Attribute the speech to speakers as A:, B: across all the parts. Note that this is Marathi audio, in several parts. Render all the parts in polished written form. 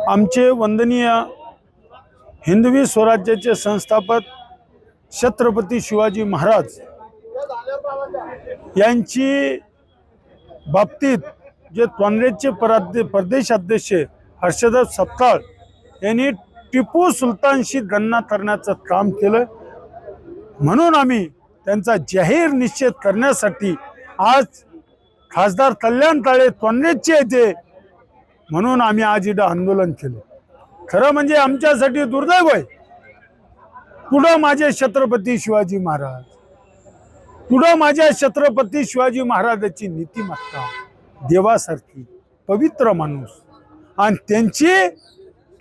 A: आमचे वंदनीय हिंदवी स्वराज्याचे संस्थापक छत्रपती शिवाजी महाराज यांची बाबतीत जे काँग्रेसचे प्रदेशाध्यक्ष हर्षदत्त सपकाळ यांनी टिपू सुलतानशी गणना करण्याचं काम केलं, म्हणून आम्ही त्यांचा जाहीर निषेध करण्यासाठी आज खासदार कल्याण काळे काँग्रेसचे येते म्हणून आम्ही आज इथं आंदोलन केलं। खरं म्हणजे आमच्यासाठी दुर्दैव आहे, पुढं माझे छत्रपती शिवाजी महाराज, पुढं माझ्या छत्रपती शिवाजी महाराजांची नीतिमत्ता, देवासारखी पवित्र माणूस, आणि त्यांची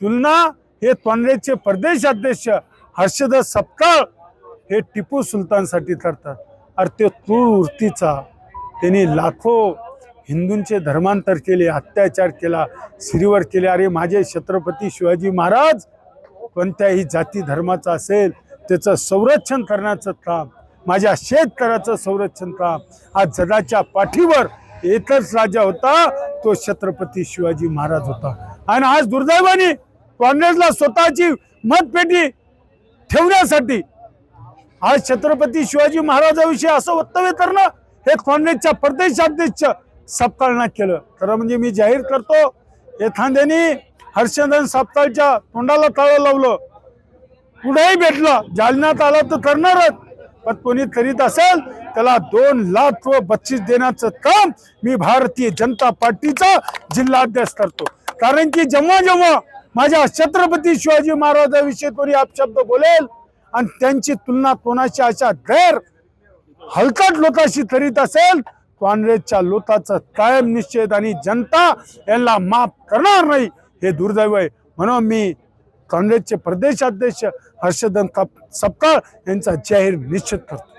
A: तुलना हे काँग्रेसचे प्रदेशाध्यक्ष हर्षदत्त सपकाळ हे टिपू सुलतानसाठी करतात। अरे ते तूर्तीचा त्यांनी लाखो हिंदूंचे धर्मांतर केले, अत्याचार केला, स्त्रीवर केले। अरे माझे छत्रपती शिवाजी महाराज कोणत्याही जाती धर्माचा असेल त्याचं संरक्षण करण्याचं काम, माझ्या शेतकऱ्याचं संरक्षण काम, आज जगाच्या पाठीवर एकच राजा होता, तो छत्रपती शिवाजी महाराज होता। आणि आज दुर्दैवाने काँग्रेसला स्वतःची मतपेटी ठेवण्यासाठी आज छत्रपती शिवाजी महाराजांविषयी असं वक्तव्य करणं हे काँग्रेसच्या प्रदेशाध्यक्ष सपकाळनं केलं। खरं म्हणजे मी जाहीर करतो, एखाद्याने हर्षदत्त सपकाळच्या तोंडाला टाळं लावलं, कुठेही भेटलं, जालन्यात आला तर करणारच, पण कोणी करीत असेल त्याला 2 लाख बक्षीस देण्याचं काम मी भारतीय जनता पार्टीचा जिल्हाध्यक्ष करतो। कारण की जेव्हा जेव्हा माझ्या छत्रपती शिवाजी महाराजांविषयी कोणी अपशब्द बोलेल आणि त्यांची तुलना कोणाची अशा गैर हलकट लोकांशी करीत असेल, काँग्रेसच्या लोकांचा कायम निश्चित आणि जनता यांना माफ करणार नाही, हे दुर्दैव आहे। म्हणून मी काँग्रेसचे प्रदेशाध्यक्ष हर्षदत्त सपकाळ यांचा जाहीर निषेध करतो।